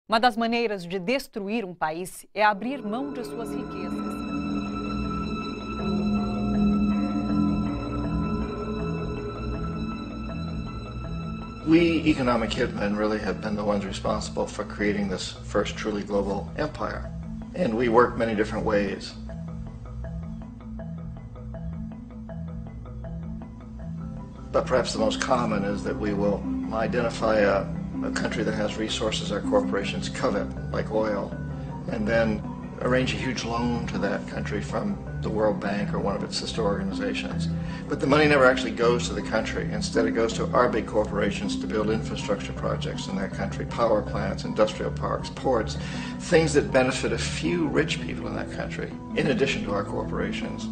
Uma das maneiras de destruir um país é abrir mão de suas riquezas. We economic hitmen really have been the ones responsible for creating this first truly global empire. And we work many different ways. But perhaps the most common is that we will identify a country that has resources our corporations covet, like oil, and then arrange a huge loan to that country from the World Bank or one of its sister organizations. But the money never actually goes to the country. Instead, it goes to our big corporations to build infrastructure projects in that country, power plants, industrial parks, ports, things that benefit a few rich people in that country, in addition to our corporations,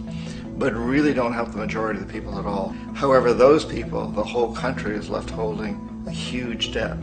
but really don't help the majority of the people at all. However, those people, the whole country is left holding a huge debt.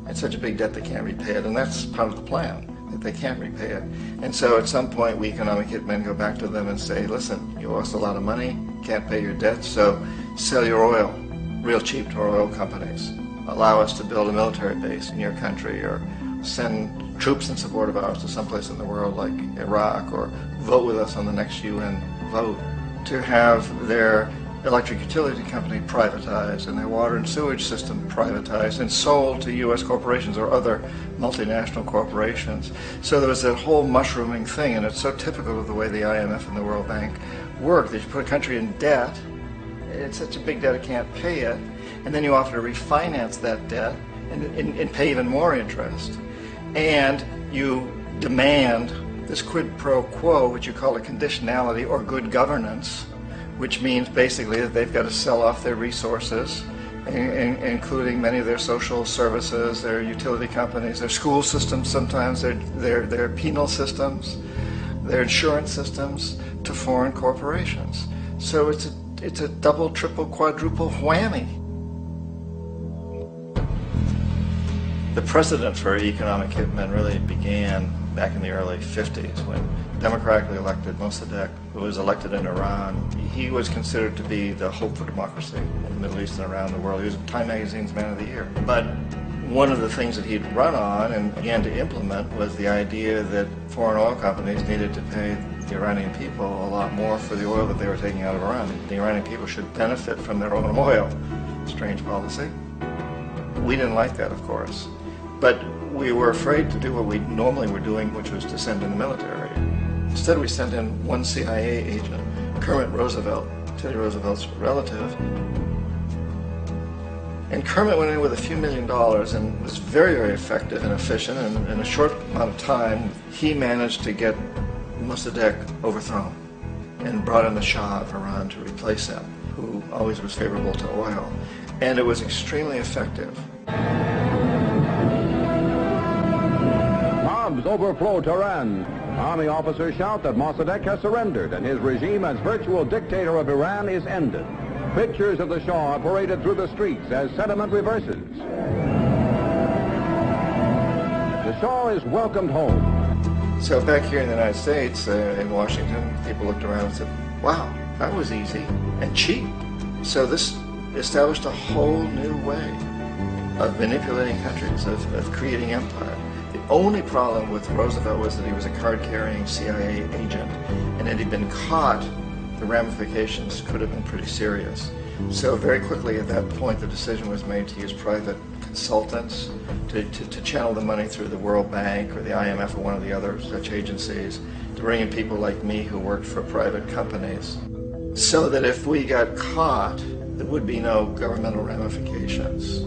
It's such a big debt they can't repay it, and that's part of the plan, that they can't repay it. And so at some point, we economic hitmen go back to them and say, listen, you owe us a lot of money, can't pay your debt, so sell your oil real cheap to our oil companies. Allow us to build a military base in your country, or send troops in support of ours to someplace in the world like Iraq, or vote with us on the next UN vote. To have their electric utility company privatized and their water and sewage system privatized and sold to U.S. corporations or other multinational corporations. So there was that whole mushrooming thing, and it's so typical of the way the IMF and the World Bank work, that you put a country in debt, it's such a big debt it can't pay it, and then you offer to refinance that debt and pay even more interest. And you demand this quid pro quo, which you call a conditionality or good governance, which means basically that they've got to sell off their resources, including many of their social services, their utility companies, their school systems sometimes, their penal systems, their insurance systems, to foreign corporations. So it's a double, triple, quadruple whammy. The precedent for economic hitmen really began back in the early 50s when democratically elected Mossadegh, who was elected in Iran, he was considered to be the hope for democracy in the Middle East and around the world. He was Time Magazine's Man of the Year. But one of the things that he'd run on and began to implement was the idea that foreign oil companies needed to pay the Iranian people a lot more for the oil that they were taking out of Iran. The Iranian people should benefit from their own oil. Strange policy. We didn't like that, of course. But we were afraid to do what we normally were doing, which was to send in the military. Instead, we sent in one CIA agent, Kermit Roosevelt, Teddy Roosevelt's relative. And Kermit went in with a few $1 million and was very, very effective and efficient. And in a short amount of time, he managed to get Mossadegh overthrown and brought in the Shah of Iran to replace him, who always was favorable to oil. And it was extremely effective. Mobs overflow Tehran. Army officers shout that Mossadegh has surrendered and his regime as virtual dictator of Iran is ended. Pictures of the Shah are paraded through the streets as sentiment reverses. The Shah is welcomed home. So back here in the United States, in Washington, people looked around and said, wow, that was easy and cheap. So this established a whole new way of manipulating countries, of creating empire. The only problem with Roosevelt was that he was a card-carrying CIA agent, and had he been caught, the ramifications could have been pretty serious. So very quickly at that point, the decision was made to use private consultants to channel the money through the World Bank or the IMF or one of the other such agencies, to bring in people like me who worked for private companies, so that if we got caught, there would be no governmental ramifications.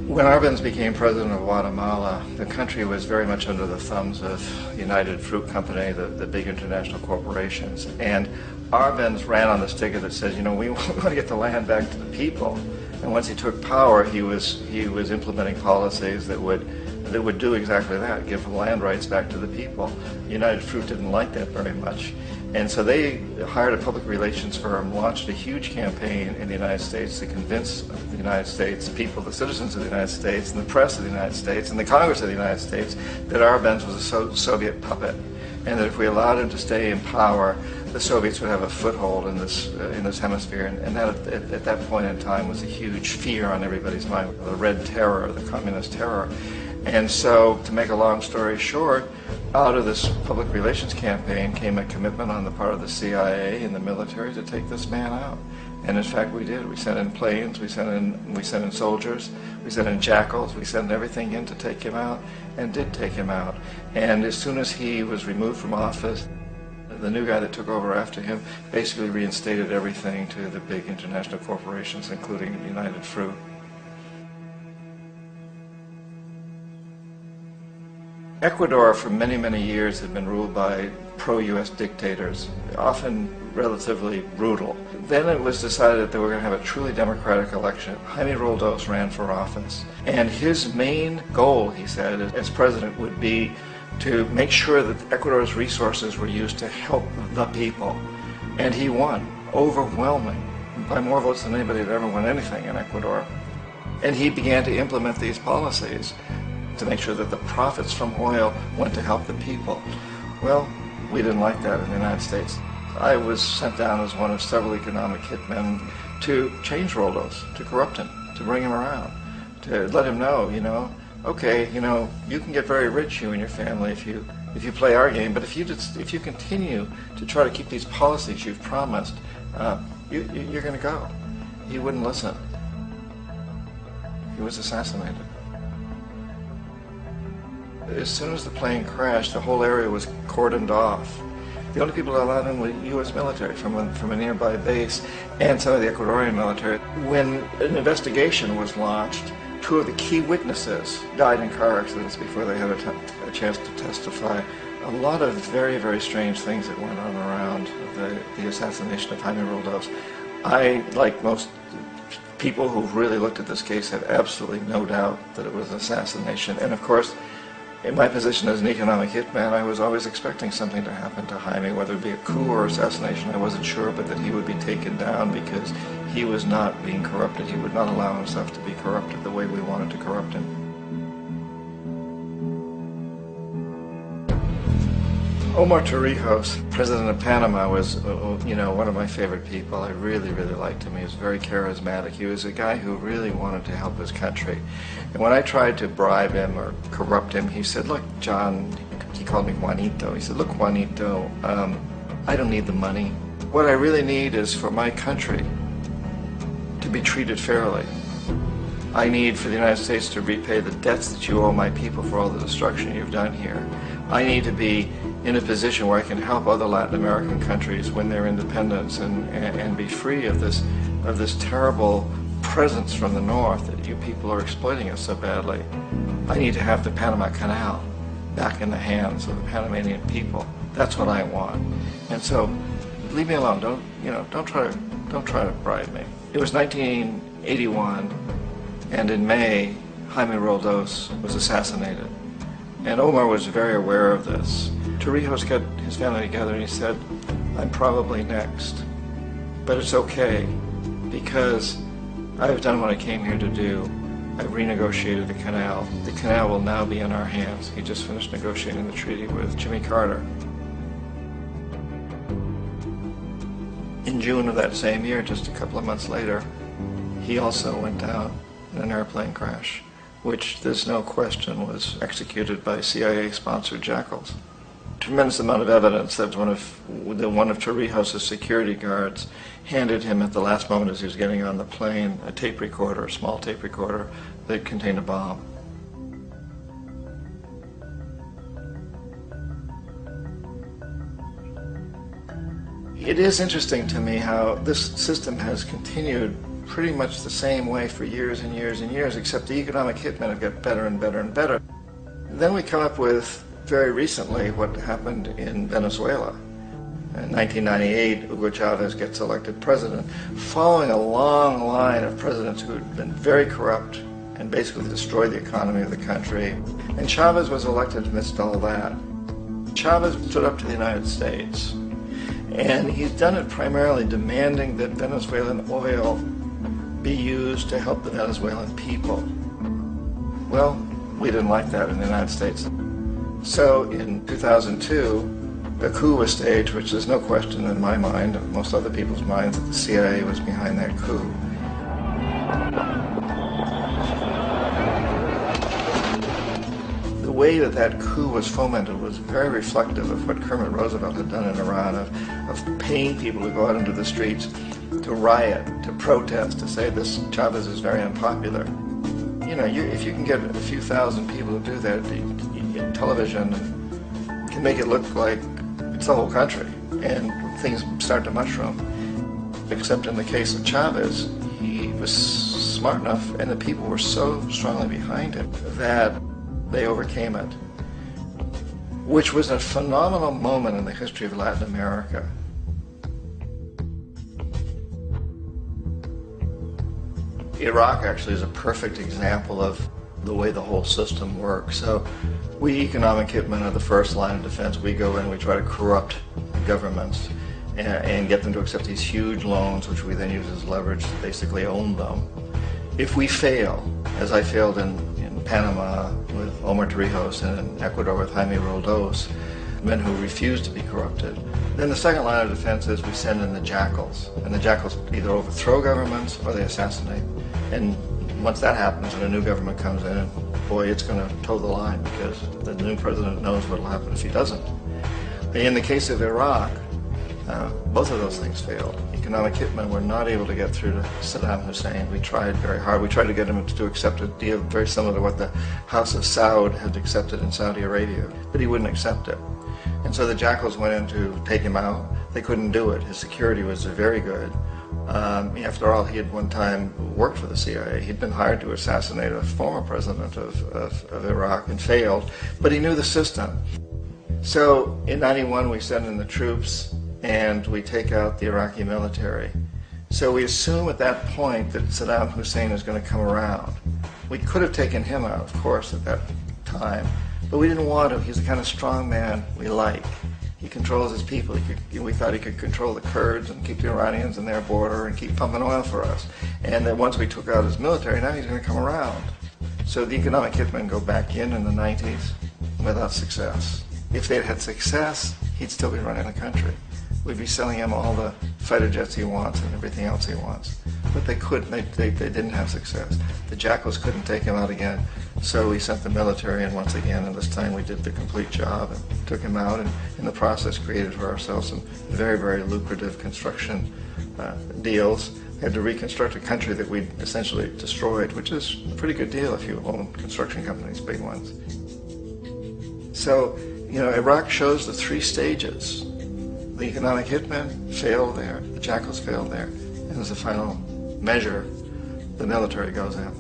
When Arbenz became president of Guatemala, the country was very much under the thumbs of United Fruit Company, the big international corporations. And Arbenz ran on this ticket that says, you know, we want to get the land back to the people. And once he took power, he was implementing policies that would do exactly that, give the land rights back to the people. United Fruit didn't like that very much. And so they hired a public relations firm, launched a huge campaign in the United States to convince the United States people, the citizens of the United States, and the press of the United States, and the Congress of the United States, that Arbenz was a Soviet puppet, and that if we allowed him to stay in power, the Soviets would have a foothold in this hemisphere, and that at that point in time was a huge fear on everybody's mind, the Red Terror, the Communist Terror. And so, to make a long story short, out of this public relations campaign came a commitment on the part of the CIA and the military to take this man out. And in fact, we did. We sent in planes, we sent in soldiers, we sent in jackals, we sent everything in to take him out, and did take him out. And as soon as he was removed from office, the new guy that took over after him basically reinstated everything to the big international corporations, including United Fruit. Ecuador for many, many years had been ruled by pro-U.S. dictators, often relatively brutal. Then it was decided that they were going to have a truly democratic election. Jaime Roldos ran for office, and his main goal, he said, as president would be to make sure that Ecuador's resources were used to help the people. And he won, overwhelming, by more votes than anybody had ever won anything in Ecuador. And he began to implement these policies to make sure that the profits from oil went to help the people. Well, we didn't like that in the United States. I was sent down as one of several economic hitmen to change Roldos, to corrupt him, to bring him around, to let him know, okay, you can get very rich, you and your family, if you play our game, but if you continue to try to keep these policies you've promised, you're going to go. He wouldn't listen. He was assassinated. As soon as the plane crashed, the whole area was cordoned off. The only people allowed in were U.S. military from a nearby base and some of the Ecuadorian military. When an investigation was launched, two of the key witnesses died in car accidents before they had a chance to testify. A lot of very, very strange things that went on around the assassination of Jaime Roldos. I, like most people who've really looked at this case, have absolutely no doubt that it was an assassination. And of course, in my position as an economic hitman, I was always expecting something to happen to Jaime, whether it be a coup or assassination, I wasn't sure, but that he would be taken down because he was not being corrupted. He would not allow himself to be corrupted the way we wanted to corrupt him. Omar Torrijos, president of Panama, was, one of my favorite people. I really, really liked him. He was very charismatic. He was a guy who really wanted to help his country. And when I tried to bribe him or corrupt him, he said, look, John, he called me Juanito. He said, look, Juanito, I don't need the money. What I really need is for my country to be treated fairly. I need for the United States to repay the debts that you owe my people for all the destruction you've done here. I need to be in a position where I can help other Latin American countries win their independence and be free of this terrible presence from the north that you people are exploiting us so badly. I need to have the Panama Canal back in the hands of the Panamanian people. That's what I want. And so, leave me alone. Don't try to bribe me. It was 1981, and in May, Jaime Roldos was assassinated. And Omar was very aware of this. Torrijos got his family together and he said, I'm probably next, but it's okay because I've done what I came here to do. I've renegotiated the canal. The canal will now be in our hands. He just finished negotiating the treaty with Jimmy Carter. In June of that same year, just a couple of months later, he also went down in an airplane crash, which there's no question was executed by CIA-sponsored jackals. Tremendous amount of evidence that one of Torrijos' security guards handed him at the last moment as he was getting on the plane a tape recorder, a small tape recorder that contained a bomb. It is interesting to me how this system has continued pretty much the same way for years and years and years, except the economic hitmen have got better and better and better. Then we come up with, very recently, what happened in Venezuela. In 1998, Hugo Chavez gets elected president, following a long line of presidents who had been very corrupt and basically destroyed the economy of the country. And Chavez was elected amidst all that. Chavez stood up to the United States, and he's done it primarily demanding that Venezuelan oil be used to help the Venezuelan people. Well, we didn't like that in the United States. So in 2002, a coup was staged, which there's no question in my mind, and most other people's minds, that the CIA was behind that coup. The way that that coup was fomented was very reflective of what Kermit Roosevelt had done in Iran, of paying people to go out into the streets, to riot, to protest, to say this Chavez is very unpopular. You know, if you can get a few thousand people to do that, television can make it look like it's the whole country, and things start to mushroom. Except in the case of Chavez, he was smart enough, and the people were so strongly behind him that they overcame it, which was a phenomenal moment in the history of Latin America. Iraq actually is a perfect example of the way the whole system works. So we economic hitmen are the first line of defense. We go in, we try to corrupt governments and get them to accept these huge loans, which we then use as leverage to basically own them. If we fail, as I failed in Panama with Omar Torrijos and in Ecuador with Jaime Roldos, men who refused to be corrupted, then the second line of defense is we send in the jackals. And the jackals either overthrow governments or they assassinate. And once that happens and a new government comes in, boy, it's going to toe the line, because the new president knows what will happen if he doesn't. In the case of Iraq, both of those things failed. Economic hitmen were not able to get through to Saddam Hussein. We tried very hard. We tried to get him to accept a deal very similar to what the House of Saud had accepted in Saudi Arabia, but he wouldn't accept it. And so the jackals went in to take him out. They couldn't do it. His security was very good. After all, he had one time worked for the CIA. He'd been hired to assassinate a former president of Iraq and failed, but he knew the system. So in '91 we send in the troops and we take out the Iraqi military. So we assume at that point that Saddam Hussein is going to come around. We could have taken him out, of course, at that time, but we didn't want him. He's the kind of strong man we like. He controls his people. We thought he could control the Kurds and keep the Iranians in their border and keep pumping oil for us. And that once we took out his military, now he's going to come around. So the economic hitmen go back in the 90s without success. If they'd had success, he'd still be running the country. We'd be selling him all the fighter jets he wants and everything else he wants. But they couldn't. They didn't have success. The jackals couldn't take him out again, so we sent the military in once again, and this time we did the complete job and took him out, and in the process created for ourselves some very, very lucrative construction deals. We had to reconstruct a country that we'd essentially destroyed, which is a pretty good deal if you own construction companies, big ones. So, you know, Iraq shows the three stages. The economic hitmen failed there, the jackals failed there, and as a final measure, the military goes in.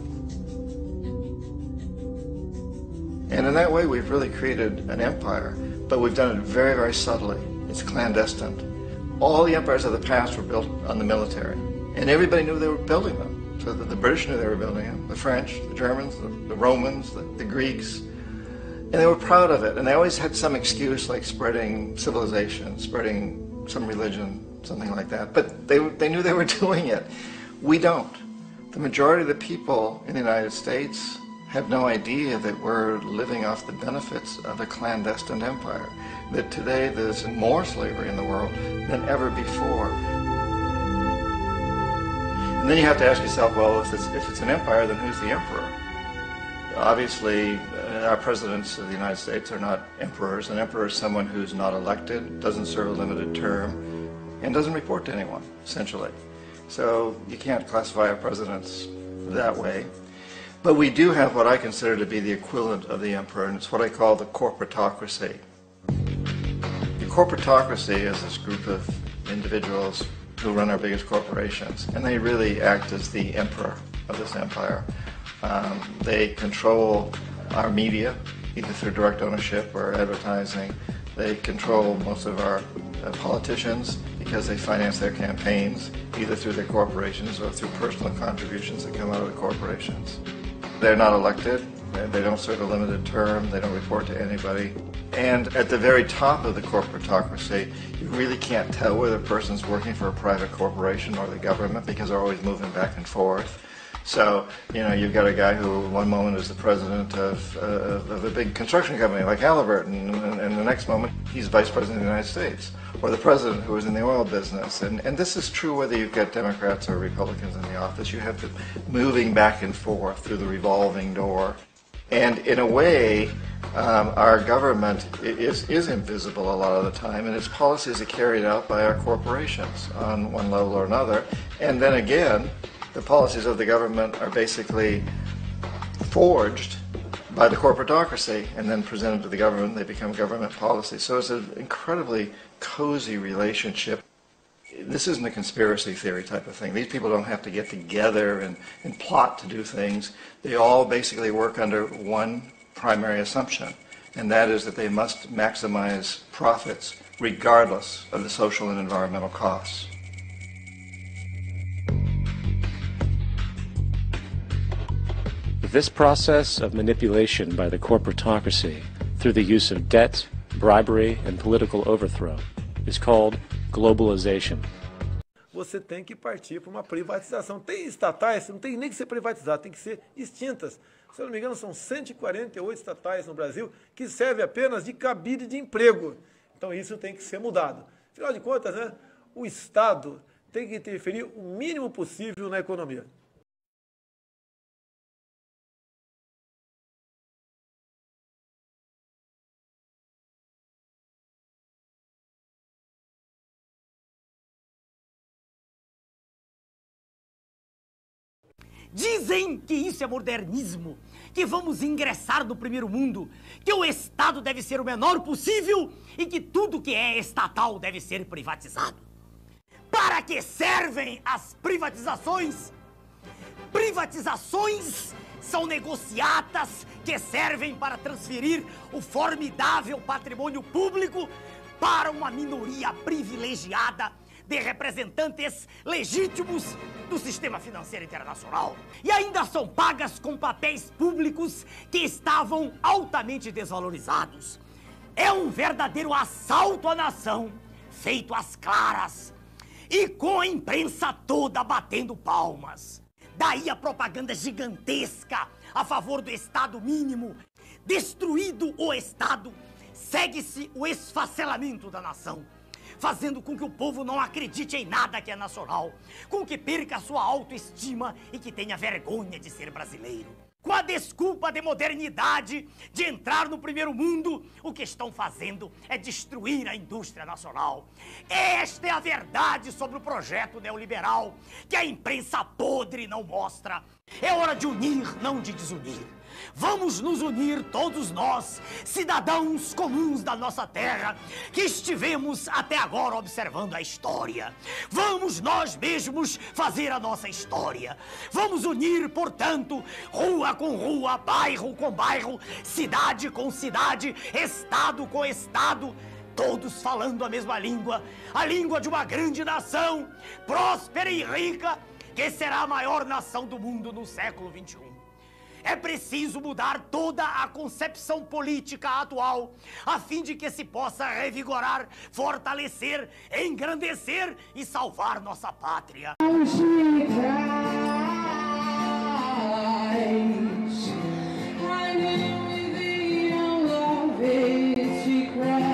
And in that way, we've really created an empire, but we've done it very, very subtly. It's clandestine. All the empires of the past were built on the military, and everybody knew they were building them. So that the British knew they were building them, the French, the Germans, the Romans, the Greeks. And they were proud of it, and they always had some excuse, like spreading civilization, spreading some religion, something like that. But they knew they were doing it. We don't. The majority of the people in the United States have no idea that we're living off the benefits of a clandestine empire, that today there's more slavery in the world than ever before. And then you have to ask yourself, well, if it's an empire, then who's the emperor? Obviously, our presidents of the United States are not emperors. An emperor is someone who's not elected, doesn't serve a limited term, and doesn't report to anyone, essentially. So you can't classify our presidents that way. But we do have what I consider to be the equivalent of the emperor, and it's what I call the corporatocracy. The corporatocracy is this group of individuals who run our biggest corporations, and they really act as the emperor of this empire. They control our media, either through direct ownership or advertising. They control most of our politicians because they finance their campaigns, either through their corporations or through personal contributions that come out of the corporations. They're not elected, they don't serve a limited term, they don't report to anybody. And at the very top of the corporatocracy, you really can't tell whether a person's working for a private corporation or the government because they're always moving back and forth. So, you've got a guy who one moment is the president of a big construction company like Halliburton, and the next moment he's vice president of the United States, or the president who is in the oil business. And this is true whether you've got Democrats or Republicans in the office. You have to moving back and forth through the revolving door. And in a way, our government is invisible a lot of the time, and its policies are carried out by our corporations on one level or another. And then again, the policies of the government are basically forged by the corporatocracy and then presented to the government. They become government policy. So it's an incredibly cozy relationship. This isn't a conspiracy theory type of thing. These people don't have to get together and plot to do things. They all basically work under one primary assumption, and that is that they must maximize profits regardless of the social and environmental costs. This process of manipulation by the corporatocracy through the use of debt, bribery, and political overthrow is called globalization. Você tem que partir para uma privatização. Tem estatais, não tem nem que ser privatizado, tem que ser extintas. Se eu não me engano, são 148 estatais no Brasil que servem apenas de cabide de emprego. Então isso tem que ser mudado. Afinal de contas, né, o Estado tem que interferir o mínimo possível na economia. Dizem que isso é modernismo, que vamos ingressar no primeiro mundo, que o Estado deve ser o menor possível e que tudo que é estatal deve ser privatizado. Para que servem as privatizações? Privatizações são negociatas que servem para transferir o formidável patrimônio público para uma minoria privilegiada de representantes legítimos do sistema financeiro internacional. E ainda são pagas com papéis públicos que estavam altamente desvalorizados. É um verdadeiro assalto à nação, feito às claras, e com a imprensa toda batendo palmas. Daí a propaganda gigantesca a favor do Estado mínimo. Destruído o Estado, segue-se o esfacelamento da nação, fazendo com que o povo não acredite em nada que é nacional, com que perca a sua autoestima e que tenha vergonha de ser brasileiro. Com a desculpa de modernidade, de entrar no primeiro mundo, o que estão fazendo é destruir a indústria nacional. Esta é a verdade sobre o projeto neoliberal, que a imprensa podre não mostra. É hora de unir, não de desunir. Vamos nos unir todos nós, cidadãos comuns da nossa terra, que estivemos até agora observando a história. Vamos nós mesmos fazer a nossa história. Vamos unir, portanto, rua com rua, bairro com bairro, cidade com cidade, estado com estado, todos falando a mesma língua, a língua de uma grande nação, próspera e rica, que será a maior nação do mundo no século XXI. É preciso mudar toda a concepção política atual, a fim de que se possa revigorar, fortalecer, engrandecer e salvar nossa pátria.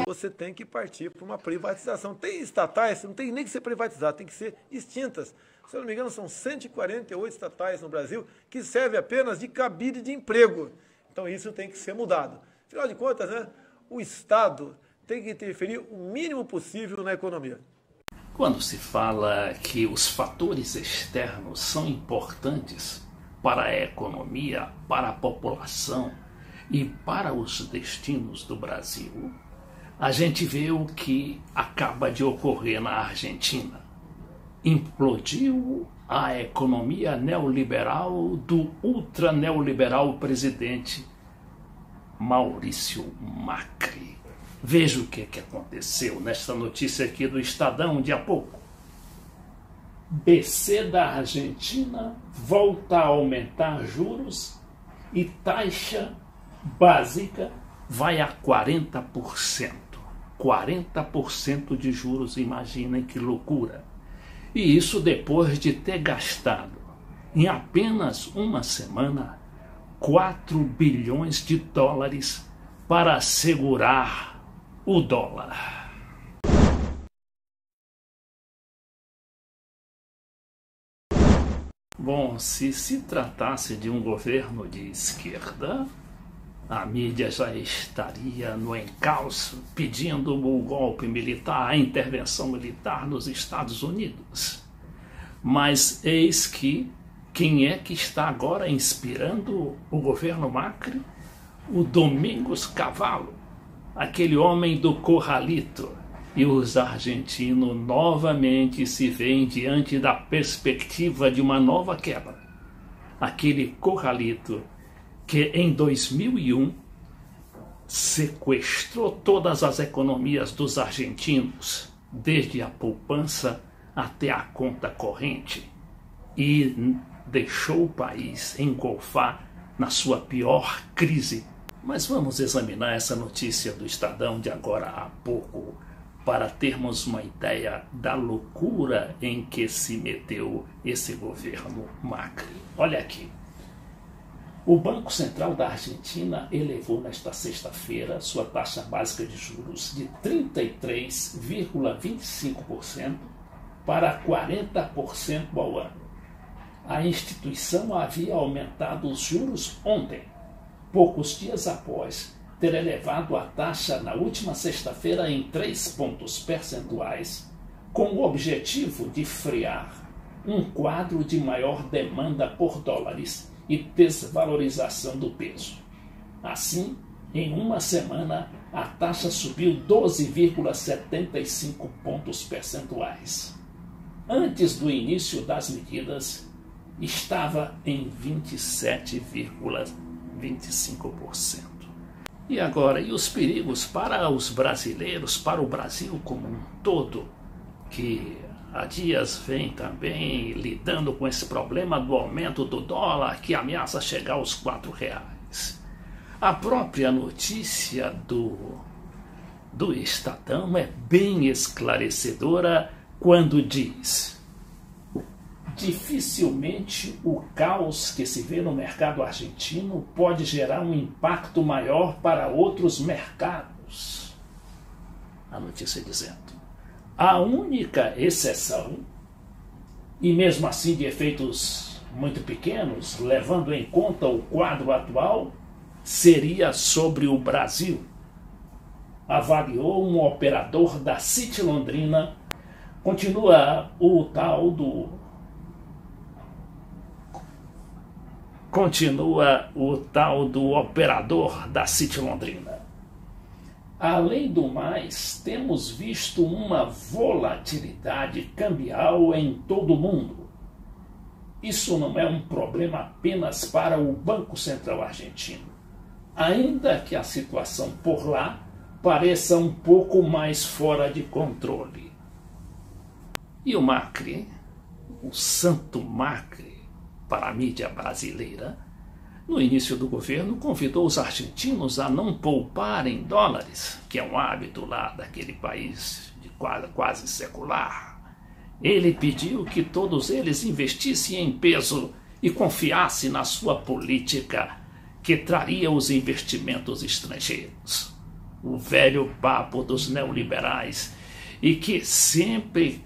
Você tem que partir para uma privatização. Tem estatais, não tem nem que ser privatizado, tem que ser extintas. Se eu não me engano, são 148 estatais no Brasil que servem apenas de cabide de emprego. Então isso tem que ser mudado. Afinal de contas, né, o Estado tem que interferir o mínimo possível na economia. Quando se fala que os fatores externos são importantes para a economia, para a população e para os destinos do Brasil, a gente vê o que acaba de ocorrer na Argentina. Implodiu a economia neoliberal do ultra-neoliberal presidente Maurício Macri. Veja o que aconteceu nesta notícia aqui do Estadão de há pouco. BC da Argentina volta a aumentar juros e taxa básica vai a 40%. 40% de juros, imaginem que loucura. E isso depois de ter gastado em apenas uma semana, 4 bilhões de dólares para segurar o dólar. Bom, se tratasse de um governo de esquerda, a mídia já estaria no encalço pedindo o golpe militar, a intervenção militar nos Estados Unidos. Mas eis que quem é que está agora inspirando o governo Macri? O Domingos Cavallo, aquele homem do corralito. E os argentinos novamente se veem diante da perspectiva de uma nova quebra. Aquele corralito que em 2001 sequestrou todas as economias dos argentinos, desde a poupança até a conta corrente, e deixou o país engolfar na sua pior crise. Mas vamos examinar essa notícia do Estadão de agora há pouco, para termos uma ideia da loucura em que se meteu esse governo Macri. Olha aqui. O Banco Central da Argentina elevou nesta sexta-feira sua taxa básica de juros de 33,25% para 40% ao ano. A instituição havia aumentado os juros ontem, poucos dias após ter elevado a taxa na última sexta-feira em 3 pontos percentuais, com o objetivo de frear um quadro de maior demanda por dólares e desvalorização do peso. Assim, em uma semana, a taxa subiu 12,75 pontos percentuais. Antes do início das medidas, estava em 27,25%. E agora, e os perigos para os brasileiros, para o Brasil como um todo, que há dias vem também lidando com esse problema do aumento do dólar, que ameaça chegar aos R$4. A própria notícia do Estadão é bem esclarecedora quando diz: dificilmente o caos que se vê no mercado argentino pode gerar um impacto maior para outros mercados. A notícia dizendo: a única exceção, e mesmo assim de efeitos muito pequenos, levando em conta o quadro atual, seria sobre o Brasil, avaliou um operador da City Londrina. Continua o tal do operador da City Londrina. Além do mais, temos visto uma volatilidade cambial em todo o mundo. Isso não é um problema apenas para o Banco Central argentino, ainda que a situação por lá pareça um pouco mais fora de controle. E o Macri, o santo Macri, para a mídia brasileira, no início do governo, convidou os argentinos a não poupar em dólares, que é um hábito lá daquele país de quase secular. Ele pediu que todos eles investissem em peso e confiassem na sua política, que traria os investimentos estrangeiros. O velho papo dos neoliberais, e que sempre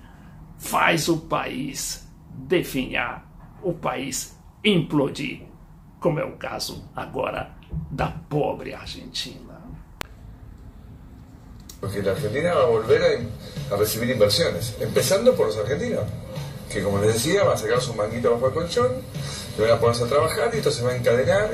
faz o país definhar, o país implodir, como é o caso agora da pobre Argentina. Porque la Argentina va a volver a recibir inversiones, empezando por los argentinos, que como les decía, van a sacar sus manguitos bajo el colchón, y van a ponerse a trabajar, y esto se va a encadenar,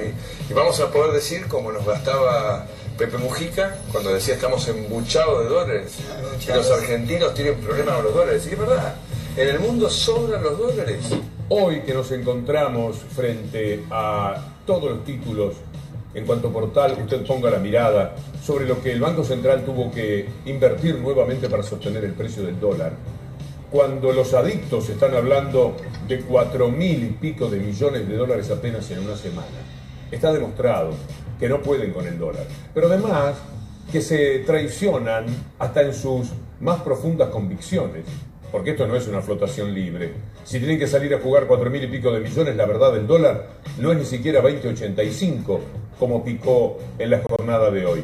y vamos a poder decir, como nos gastaba Pepe Mujica, cuando decía estamos embuchados de dólares, que los argentinos tienen problemas con los dólares. Y es verdad, en el mundo sobran los dólares. Hoy que nos encontramos frente a todos los títulos, en cuanto portal usted ponga la mirada sobre lo que el Banco Central tuvo que invertir nuevamente para sostener el precio del dólar, cuando los adictos están hablando de 4.000 y pico de millones de dólares apenas en una semana, está demostrado que no pueden con el dólar, pero además que se traicionan hasta en sus más profundas convicciones. porque esto no es una flotación libre. Si tienen que salir a jugar 4.000 y pico de millones, la verdad el dólar no es ni siquiera 20.85 como picó en la jornada de hoy.